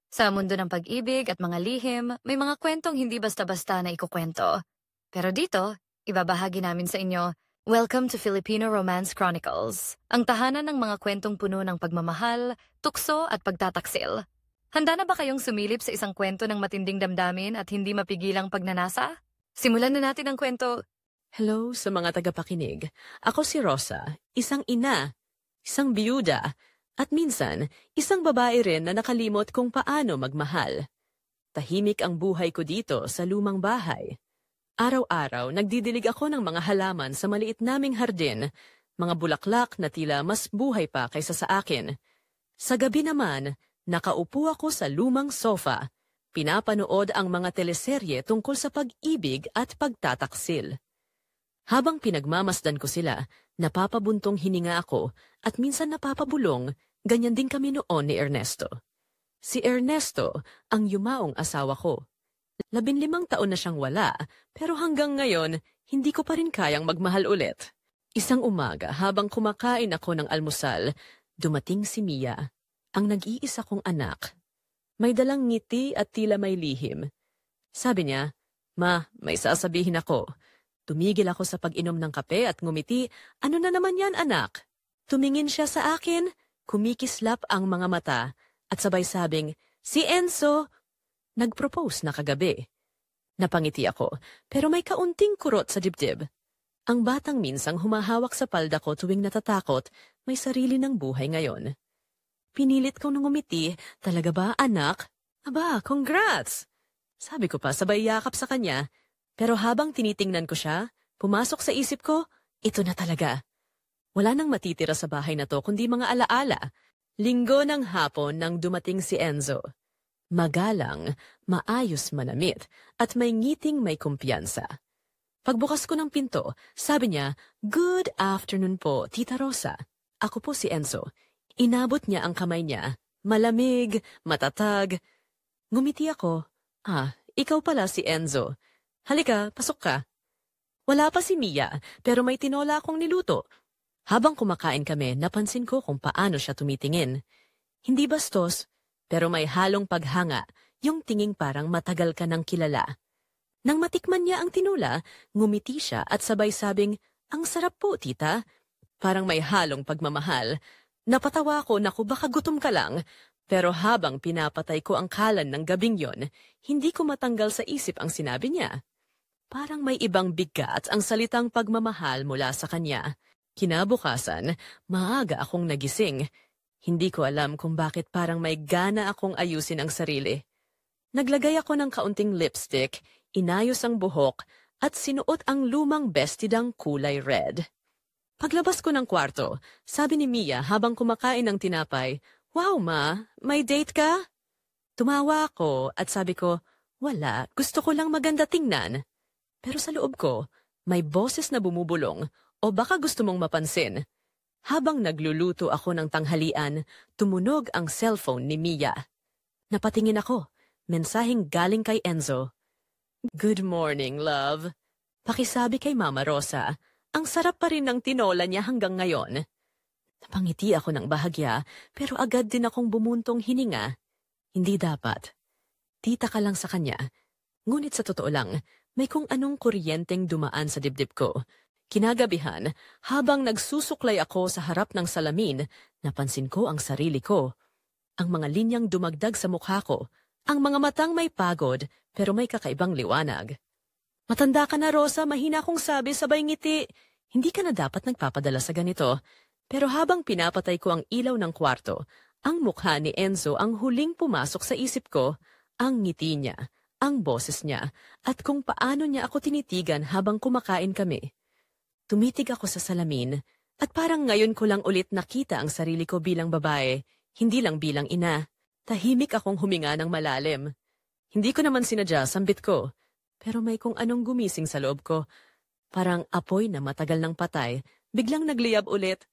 Sa mundo ng pag-ibig at mga lihim, may mga kwentong hindi basta-basta na ikukwento. Pero dito, ibabahagi namin sa inyo, Welcome to Filipino Romance Chronicles, ang tahanan ng mga kwentong puno ng pagmamahal, tukso at pagtataksil. Handa na ba kayong sumilip sa isang kwento ng matinding damdamin at hindi mapigilang pagnanasa? Simulan na natin ang kwento. Hello sa mga tagapakinig. Ako si Rosa, isang ina, isang biyuda, at minsan, isang babae rin na nakalimot kung paano magmahal. Tahimik ang buhay ko dito sa lumang bahay. Araw-araw, nagdidilig ako ng mga halaman sa maliit naming hardin, mga bulaklak na tila mas buhay pa kaysa sa akin. Sa gabi naman, nakaupo ako sa lumang sofa, pinapanood ang mga teleserye tungkol sa pag-ibig at pagtataksil. Habang pinagmamasdan ko sila, napapabuntong hininga ako at minsan napapabulong. Ganyan din kami noon ni Ernesto. Si Ernesto ang yumaong asawa ko. 15 taon na siyang wala, pero hanggang ngayon, hindi ko pa rin kayang magmahal ulit. Isang umaga, habang kumakain ako ng almusal, dumating si Mia, ang nag-iisa kong anak. May dalang ngiti at tila may lihim. Sabi niya, "Ma, may sasabihin ako." Tumigil ako sa pag-inom ng kape at ngumiti, "Ano na naman yan, anak?" Tumingin siya sa akin, kumikislap ang mga mata, at sabay sabing, "Si Enzo!" Nag-propose na kagabi. Napangiti ako, pero may kaunting kurot sa dibdib. Ang batang minsang humahawak sa palda ko tuwing natatakot, may sarili ng buhay ngayon. Pinilit kong ngumiti, "Talaga ba, anak?" "Aba, congrats!" Sabi ko pa sabay yakap sa kanya, pero habang tinitingnan ko siya, pumasok sa isip ko, ito na talaga. Wala nang matitira sa bahay na to kundi mga alaala. Linggo ng hapon nang dumating si Enzo. Magalang, maayos manamit, at may ngiting may kumpiyansa. Pagbukas ko ng pinto, sabi niya, "Good afternoon po, Tita Rosa." Ako po si Enzo. Inabot niya ang kamay niya. Malamig, matatag. Ngumiti ako. Ikaw pala si Enzo. Halika, pasok ka. Wala pa si Mia, pero may tinola akong niluto. Habang kumakain kami, napansin ko kung paano siya tumitingin. Hindi bastos, pero may halong paghanga, yung tinging parang matagal ka nang kilala. Nang matikman niya ang tinula, ngumiti siya at sabay sabing, "Ang sarap po, tita." Parang may halong pagmamahal. Napatawa ko, "Naku, baka gutom ka lang." Pero habang pinapatay ko ang kalan ng gabing yon, hindi ko matanggal sa isip ang sinabi niya. Parang may ibang bigat ang salitang pagmamahal mula sa kanya. Kinabukasan, maaga akong nagising. Hindi ko alam kung bakit parang may gana akong ayusin ang sarili. Naglagay ako ng kaunting lipstick, inayos ang buhok, at sinuot ang lumang bestidang kulay red. Paglabas ko ng kwarto, sabi ni Mia habang kumakain ng tinapay, "Wow, ma, may date ka?" Tumawa ako at sabi ko, "Wala, gusto ko lang maganda tingnan." Pero sa loob ko, may boses na bumubulong, "O baka gusto mong mapansin." Habang nagluluto ako ng tanghalian, tumunog ang cellphone ni Mia. Napatingin ako, mensaheng galing kay Enzo. "Good morning, love." Pakisabi kay Mama Rosa, ang sarap pa rin ng tinola niya hanggang ngayon. Napangiti ako ng bahagya, pero agad din akong bumuntong hininga. Hindi dapat. Tita ka lang sa kanya. Ngunit sa totoo lang, may kung anong kuryenteng dumaan sa dibdib ko. Kinagabihan, habang nagsusuklay ako sa harap ng salamin, napansin ko ang sarili ko. Ang mga linyang dumagdag sa mukha ko, ang mga matang may pagod pero may kakaibang liwanag. "Matanda ka na, Rosa," mahina kong sabi sabay ngiti. Hindi ka na dapat nagpapadala sa ganito. Pero habang pinapatay ko ang ilaw ng kwarto, ang mukha ni Enzo ang huling pumasok sa isip ko, ang ngiti niya, ang boses niya, at kung paano niya ako tinitigan habang kumakain kami. Tumitig ako sa salamin, at parang ngayon ko lang ulit nakita ang sarili ko bilang babae, hindi lang bilang ina. Tahimik akong huminga ng malalim. Hindi ko naman sinadya, sambit ko. Pero may kung anong gumising sa loob ko. Parang apoy na matagal ng patay, biglang nagliyab ulit.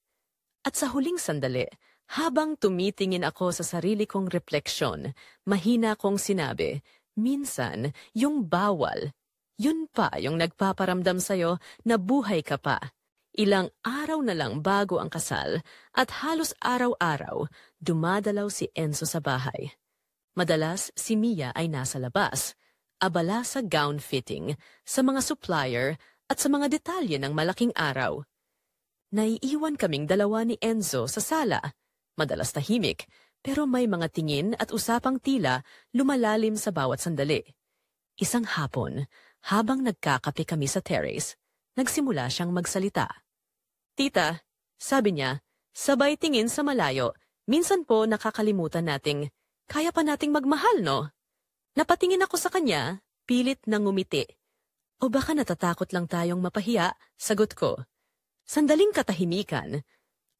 At sa huling sandali, habang tumitingin ako sa sarili kong refleksyon, mahina kong sinabi, "Minsan, yung bawal, yun pa yung nagpaparamdam sa'yo na buhay ka pa." Ilang araw na lang bago ang kasal at halos araw-araw dumadalaw si Enzo sa bahay. Madalas si Mia ay nasa labas, abala sa gown fitting, sa mga supplier at sa mga detalye ng malaking araw. Naiiwan kaming dalawa ni Enzo sa sala, madalas tahimik, pero may mga tingin at usapang tila lumalalim sa bawat sandali. Isang hapon, habang nagkakape kami sa terrace, nagsimula siyang magsalita. "Tita," sabi niya, "sabay tingin sa malayo, minsan po nakakalimutan nating, kaya pa nating magmahal, no?" Napatingin ako sa kanya, pilit na ngumiti. "O baka natatakot lang tayong mapahiya?" sagot ko. Sandaling katahimikan.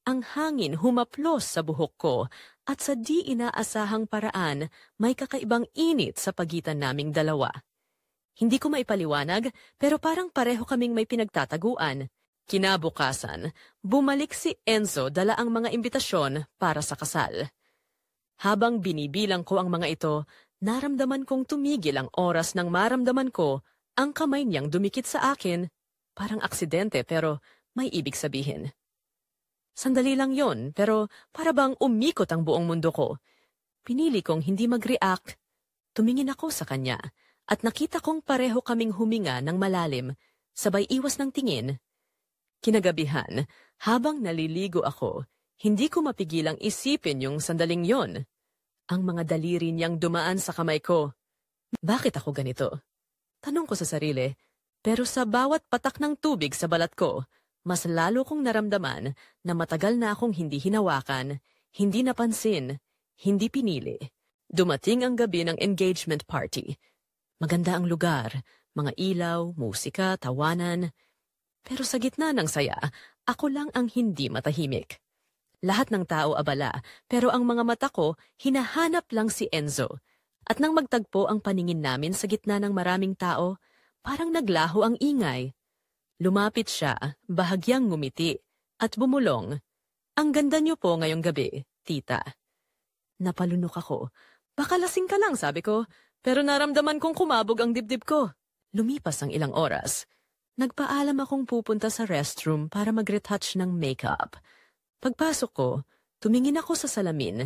Ang hangin humaplos sa buhok ko at sa di inaasahang paraan may kakaibang init sa pagitan naming dalawa. Hindi ko maipaliwanag pero parang pareho kaming may pinagtataguan. Kinabukasan, bumalik si Enzo dala ang mga imbitasyon para sa kasal. Habang binibilang ko ang mga ito, naramdaman kong tumigil ang oras nang maramdaman ko ang kamay niyang dumikit sa akin. Parang aksidente pero may ibig sabihin. Sandali lang yon, pero para bang umikot ang buong mundo ko. Pinili kong hindi mag-react. Tumingin ako sa kanya at nakita kong pareho kaming huminga ng malalim, sabay iwas ng tingin. Kinagabihan, habang naliligo ako, hindi ko mapigilang isipin yung sandaling yon. Ang mga daliri niyang dumaan sa kamay ko. Bakit ako ganito? Tanong ko sa sarili, pero sa bawat patak ng tubig sa balat ko, mas lalo kong naramdaman na matagal na akong hindi hinawakan, hindi napansin, hindi pinili. Dumating ang gabi ng engagement party. Maganda ang lugar, mga ilaw, musika, tawanan. Pero sa gitna ng saya, ako lang ang hindi matahimik. Lahat ng tao abala, pero ang mga mata ko hinahanap lang si Enzo. At nang magtagpo ang paningin namin sa gitna ng maraming tao, parang naglaho ang ingay. Lumapit siya, bahagyang ngumiti, at bumulong. "Ang ganda niyo po ngayong gabi, tita." Napalunok ako. "Baka lasing ka lang," sabi ko, pero naramdaman kong kumabog ang dibdib ko. Lumipas ang ilang oras. Nagpaalam akong pupunta sa restroom para mag-retouch ng makeup. Pagpasok ko, tumingin ako sa salamin.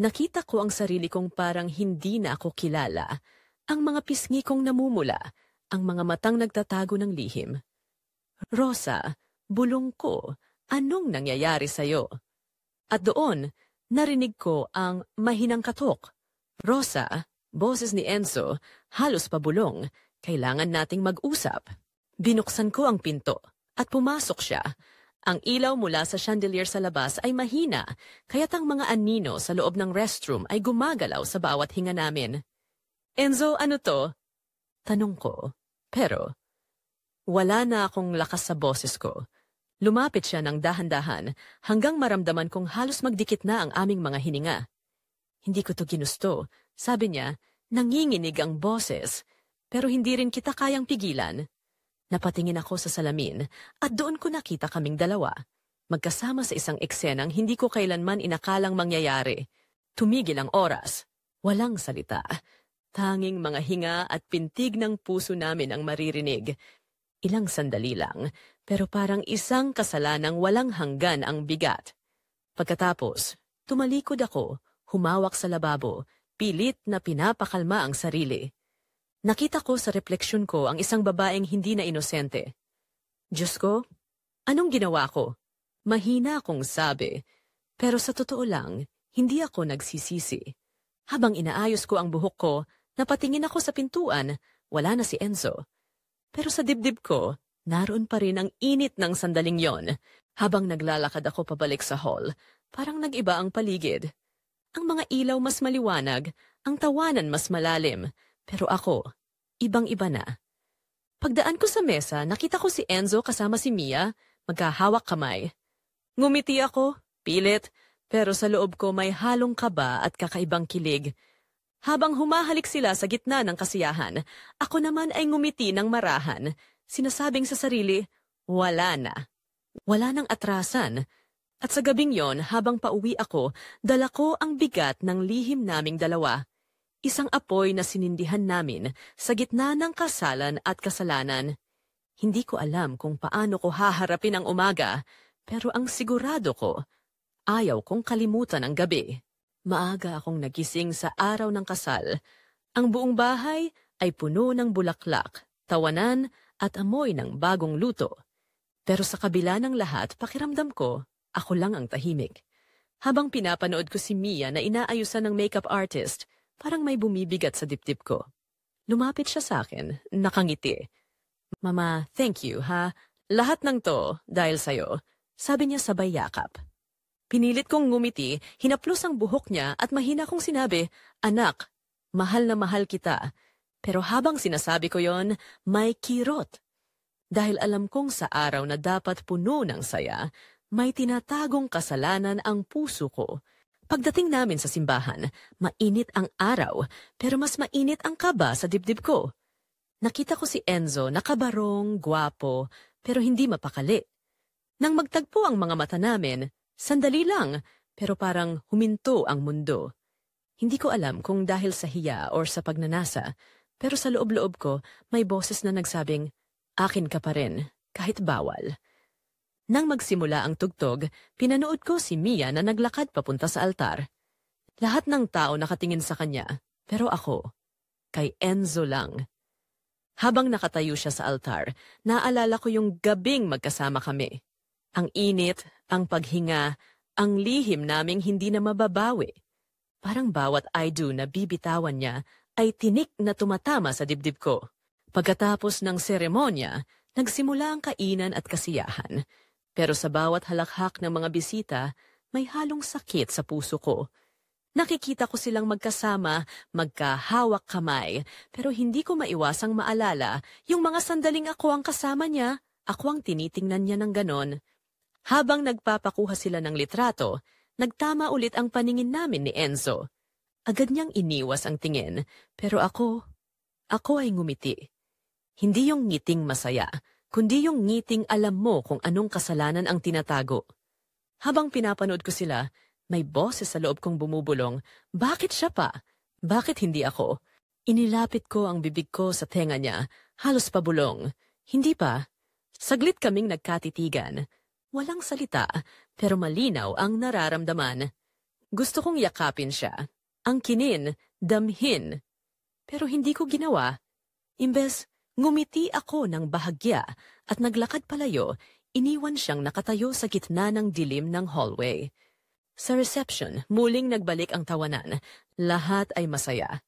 Nakita ko ang sarili kong parang hindi na ako kilala. Ang mga pisngi kong namumula, ang mga matang nagtatago ng lihim. "Rosa, bulong ko, anong nangyayari sa'yo?" At doon, narinig ko ang mahinang katok. "Rosa," boses ni Enzo, halos pabulong, "kailangan nating mag-usap." Binuksan ko ang pinto at pumasok siya. Ang ilaw mula sa chandelier sa labas ay mahina, kaya't ang mga anino sa loob ng restroom ay gumagalaw sa bawat hinga namin. "Enzo, ano to?" tanong ko. Pero wala na akong lakas sa boses ko. Lumapit siya ng dahan-dahan hanggang maramdaman kong halos magdikit na ang aming mga hininga. "Hindi ko to ginusto," sabi niya, nanginginig ang boses, "pero hindi rin kita kayang pigilan." Napatingin ako sa salamin at doon ko nakita kaming dalawa. Magkasama sa isang eksenang hindi ko kailanman inakalang mangyayari. Tumigil ang oras. Walang salita. Tanging mga hinga at pintig ng puso namin ang maririnig. Ilang sandali lang, pero parang isang kasalanang walang hanggan ang bigat. Pagkatapos, tumalikod ako, humawak sa lababo, pilit na pinapakalma ang sarili. Nakita ko sa refleksyon ko ang isang babaeng hindi na inosente. "Diyos ko, anong ginawa ko?" Mahina akong sabi, pero sa totoo lang, hindi ako nagsisisi. Habang inaayos ko ang buhok ko, napatingin ako sa pintuan, wala na si Enzo. Pero sa dibdib ko, naroon pa rin ang init ng sandaling yon. Habang naglalakad ako pabalik sa hall, parang nag-iba ang paligid. Ang mga ilaw mas maliwanag, ang tawanan mas malalim, pero ako, ibang-iba na. Pagdaan ko sa mesa, nakita ko si Enzo kasama si Mia, magkahawak kamay. Ngumiti ako, pilit, pero sa loob ko may halong kaba at kakaibang kilig. Habang humahalik sila sa gitna ng kasiyahan, ako naman ay ngumiti ng marahan, sinasabing sa sarili, wala na. Wala nang atrasan. At sa gabing yon, habang pauwi ako, dala ko ang bigat ng lihim naming dalawa. Isang apoy na sinindihan namin sa gitna ng kasalan at kasalanan. Hindi ko alam kung paano ko haharapin ang umaga, pero ang sigurado ko, ayaw kong kalimutan ang gabi. Maaga akong nagising sa araw ng kasal. Ang buong bahay ay puno ng bulaklak, tawanan at amoy ng bagong luto. Pero sa kabila ng lahat, pakiramdam ko, ako lang ang tahimik. Habang pinapanood ko si Mia na inaayusan ng makeup artist, parang may bumibigat sa dibdib ko. Lumapit siya sa akin, nakangiti. "Mama, thank you, ha? Lahat ng to dahil sa'yo," sabi niya sabay yakap. Pinilit kong ngumiti, hinaplos ang buhok niya at mahina kong sinabi, "Anak, mahal na mahal kita." Pero habang sinasabi ko yon, may kirot. Dahil alam kong sa araw na dapat puno ng saya, may tinatagong kasalanan ang puso ko. Pagdating namin sa simbahan, mainit ang araw, pero mas mainit ang kaba sa dibdib ko. Nakita ko si Enzo, nakabarong, gwapo, pero hindi mapakali. Nang magtagpo ang mga mata namin, sandali lang, pero parang huminto ang mundo. Hindi ko alam kung dahil sa hiya or sa pagnanasa, pero sa loob-loob ko may boses na nagsabing, "Akin ka pa rin, kahit bawal." Nang magsimula ang tugtog, pinanood ko si Mia na naglakad papunta sa altar. Lahat ng tao nakatingin sa kanya, pero ako, kay Enzo lang. Habang nakatayo siya sa altar, naalala ko yung gabing magkasama kami. Ang init, ang paghinga, ang lihim naming hindi na mababawi. Parang bawat I do na bibitawan niya ay tinik na tumatama sa dibdib ko. Pagkatapos ng seremonya, nagsimula ang kainan at kasiyahan. Pero sa bawat halakhak ng mga bisita, may halong sakit sa puso ko. Nakikita ko silang magkasama, magkahawak kamay, pero hindi ko maiwasang maalala yung mga sandaling ako ang kasama niya, ako ang tinitingnan niya ng ganon. Habang nagpapakuha sila ng litrato, nagtama ulit ang paningin namin ni Enzo. Agad niyang iniwas ang tingin, pero ako ay ngumiti. Hindi yung ngiting masaya, kundi yung ngiting alam mo kung anong kasalanan ang tinatago. Habang pinapanood ko sila, may boses sa loob kong bumubulong, "Bakit siya pa? Bakit hindi ako?" Inilapit ko ang bibig ko sa tenga niya, halos pabulong. "Hindi pa." Saglit kaming nagkatitigan. Walang salita, pero malinaw ang nararamdaman. Gusto kong yakapin siya, angkinin, damhin. Pero hindi ko ginawa. Imbes, ngumiti ako ng bahagya at naglakad palayo, iniwan siyang nakatayo sa gitna ng dilim ng hallway. Sa reception, muling nagbalik ang tawanan. Lahat ay masaya.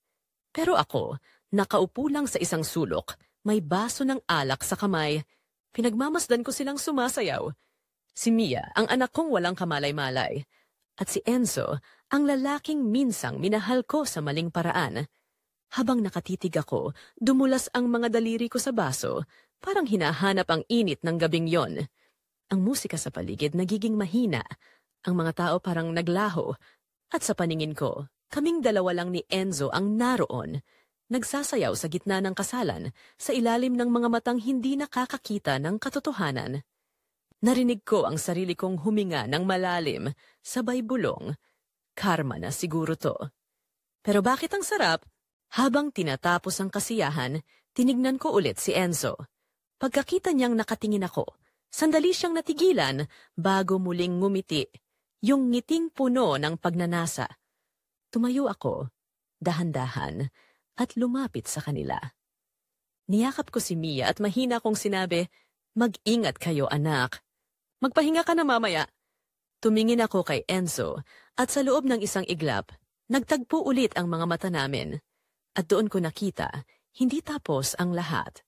Pero ako, nakaupo lang sa isang sulok, may baso ng alak sa kamay. Pinagmamasdan ko silang sumasayaw. Si Mia, ang anak kong walang kamalay-malay. At si Enzo, ang lalaking minsang minahal ko sa maling paraan. Habang nakatitig ako, dumulas ang mga daliri ko sa baso, parang hinahanap ang init ng gabing yon. Ang musika sa paligid nagiging mahina, ang mga tao parang naglaho, at sa paningin ko, kaming dalawa lang ni Enzo ang naroon, nagsasayaw sa gitna ng kasalan, sa ilalim ng mga matang hindi nakakakita ng katotohanan. Narinig ko ang sarili kong huminga ng malalim, sabay bulong. Karma na siguro to. Pero bakit ang sarap? Habang tinatapos ang kasiyahan, tinignan ko ulit si Enzo. Pagkakita niyang nakatingin ako, sandali siyang natigilan bago muling ngumiti, yung ngiting puno ng pagnanasa. Tumayo ako, dahan-dahan, at lumapit sa kanila. Niyakap ko si Mia at mahina kong sinabi, "Mag-ingat kayo, anak. Magpahinga ka na mamaya." Tumingin ako kay Enzo at sa loob ng isang iglap, nagtagpo ulit ang mga mata namin. At doon ko nakita, hindi tapos ang lahat.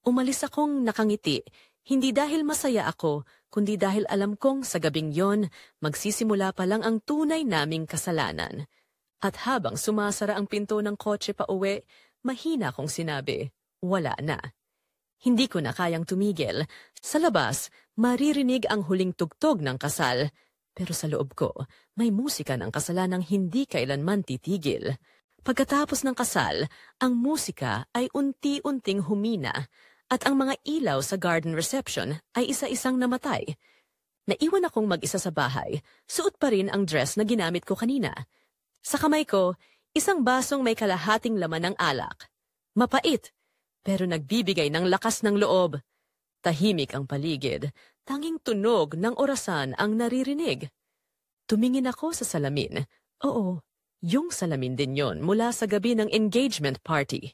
Umalis akong nakangiti, hindi dahil masaya ako, kundi dahil alam kong sa gabing yon, magsisimula pa lang ang tunay naming kasalanan. At habang sumasara ang pinto ng kotse pa uwi, mahina kong sinabi, wala na. Hindi ko na kayang tumigil. Sa labas, maririnig ang huling tugtog ng kasal. Pero sa loob ko, may musika ng kasalanang hindi kailanman titigil. Pagkatapos ng kasal, ang musika ay unti-unting humina at ang mga ilaw sa garden reception ay isa-isang namatay. Naiwan akong mag-isa sa bahay, suot pa rin ang dress na ginamit ko kanina. Sa kamay ko, isang basong may kalahating laman ng alak. Mapait, pero nagbibigay ng lakas ng loob. Tahimik ang paligid, tanging tunog ng orasan ang naririnig. Tumingin ako sa salamin. Oo, yung salamin din yon mula sa gabi ng engagement party.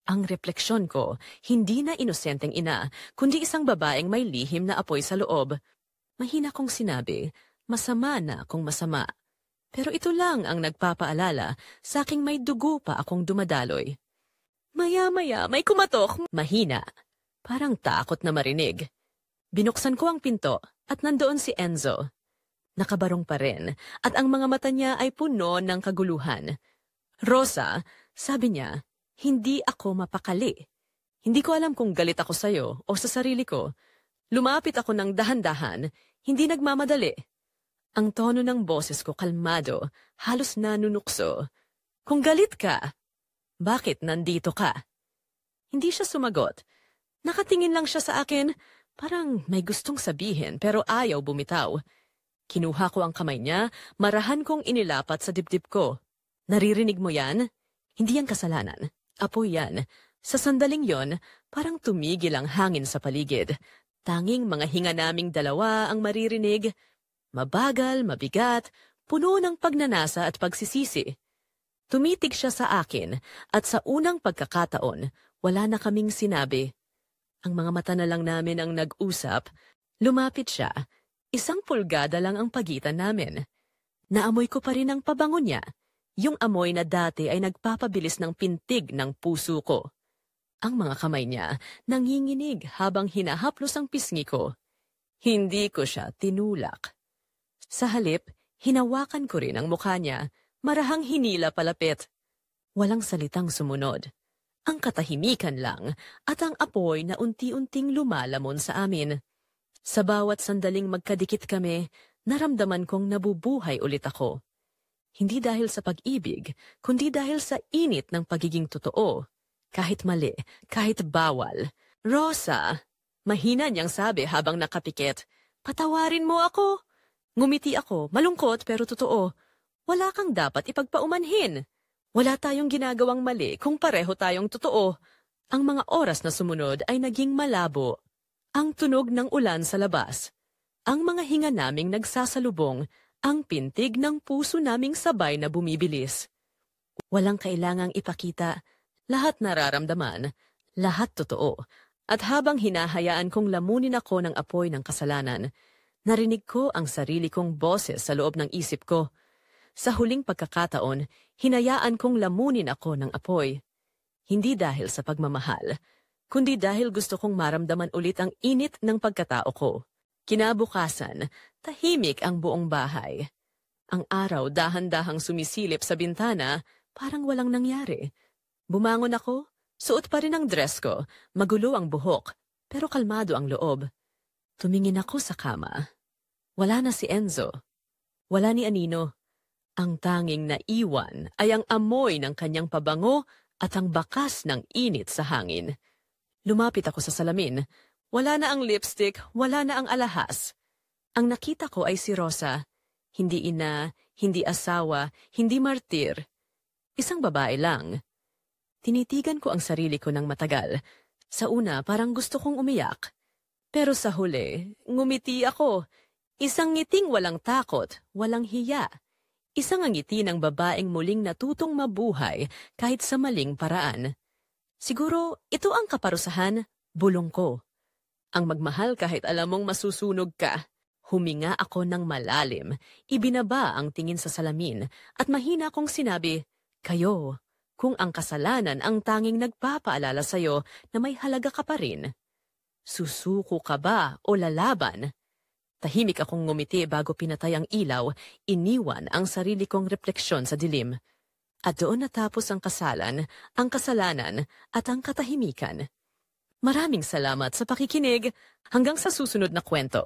Ang refleksyon ko, hindi na inosenteng ina, kundi isang babaeng may lihim na apoy sa loob. Mahina kong sinabi, masama na kung masama. Pero ito lang ang nagpapaalala sa aking may dugo pa akong dumadaloy. Maya-maya may kumatok. Mahina. Parang takot na marinig. Binuksan ko ang pinto at nandoon si Enzo. Nakabarong pa rin at ang mga mata niya ay puno ng kaguluhan. Rosa, sabi niya, hindi ako mapakali. Hindi ko alam kung galit ako sa'yo o sa sarili ko. Lumapit ako ng dahan-dahan, hindi nagmamadali. Ang tono ng boses ko kalmado, halos nanunukso. Kung galit ka, bakit nandito ka? Hindi siya sumagot. Nakatingin lang siya sa akin, parang may gustong sabihin pero ayaw bumitaw. Kinuha ko ang kamay niya, marahan kong inilapat sa dibdib ko. Naririnig mo yan? Hindi yan kasalanan. Apoy yan. Sa sandaling yon, parang tumigil ang hangin sa paligid. Tanging mga hinga naming dalawa ang maririnig. Mabagal, mabigat, puno ng pagnanasa at pagsisisi. Tumitig siya sa akin at sa unang pagkakataon, wala na kaming sinabi. Ang mga mata na lang namin ang nag-usap. Lumapit siya. 1 pulgada lang ang pagitan namin. Naamoy ko pa rin ang pabango niya. Yung amoy na dati ay nagpapabilis ng pintig ng puso ko. Ang mga kamay niya nanginginig habang hinahaplos ang pisngi ko. Hindi ko siya tinulak. Sa halip, hinawakan ko rin ang mukha niya, marahang hinila palapit. Walang salitang sumunod. Ang katahimikan lang at ang apoy na unti-unting lumalamon sa amin. Sa bawat sandaling magkadikit kami, naramdaman kong nabubuhay ulit ako. Hindi dahil sa pag-ibig, kundi dahil sa init ng pagiging totoo. Kahit mali, kahit bawal. Rosa, mahina niyang sabi habang nakapikit, patawarin mo ako. Ngumiti ako, malungkot pero totoo. Wala kang dapat ipagpaumanhin. Wala tayong ginagawang mali kung pareho tayong totoo. Ang mga oras na sumunod ay naging malabo. Ang tunog ng ulan sa labas. Ang mga hinga naming nagsasalubong, ang pintig ng puso naming sabay na bumibilis. Walang kailangang ipakita, lahat nararamdaman, lahat totoo. At habang hinahayaan kong lamunin ako ng apoy ng kasalanan, narinig ko ang sarili kong boses sa loob ng isip ko. Sa huling pagkakataon, hinayaan kong lamunin ako ng apoy. Hindi dahil sa pagmamahal, kundi dahil gusto kong maramdaman ulit ang init ng pagkatao ko. Kinabukasan, tahimik ang buong bahay. Ang araw dahan-dahang sumisilip sa bintana, parang walang nangyari. Bumangon ako, suot pa rin ang dress ko, magulo ang buhok, pero kalmado ang loob. Tumingin ako sa kama. Wala na si Enzo. Wala ni Anino. Ang tanging naiwan ay ang amoy ng kanyang pabango at ang bakas ng init sa hangin. Lumapit ako sa salamin. Wala na ang lipstick, wala na ang alahas. Ang nakita ko ay si Rosa. Hindi ina, hindi asawa, hindi martir. Isang babae lang. Tinitigan ko ang sarili ko ng matagal. Sa una, parang gusto kong umiyak. Pero sa huli, ngumiti ako. Isang ngiting walang takot, walang hiya. Isang ngiti ng babaeng muling natutong mabuhay kahit sa maling paraan. Siguro ito ang kaparusahan, bulong ko. Ang magmahal kahit alam mong masusunog ka. Huminga ako ng malalim, ibinaba ang tingin sa salamin at mahina kong sinabi, kayo, kung ang kasalanan ang tanging nagpapaalala sa'yo na may halaga ka pa rin. Susuko ka ba o lalaban? Tahimik akong ngumiti bago pinatay ang ilaw, iniwan ang sarili kong refleksyon sa dilim. At doon natapos ang kasalanan, at ang katahimikan. Maraming salamat sa pakikinig. Hanggang sa susunod na kwento.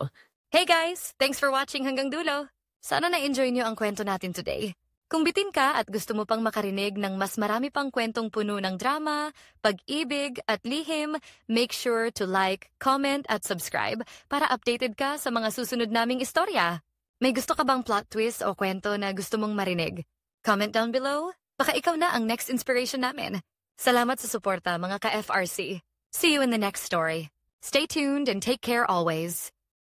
Hey guys! Thanks for watching hanggang dulo. Sana na-enjoy niyo ang kwento natin today. Kung bitin ka at gusto mo pang makarinig ng mas marami pang kwentong puno ng drama, pag-ibig at lihim, make sure to like, comment at subscribe para updated ka sa mga susunod naming istorya. May gusto ka bang plot twist o kwento na gusto mong marinig? Comment down below. Baka ikaw na ang next inspiration namin. Salamat sa suporta mga ka-FRC. See you in the next story. Stay tuned and take care always.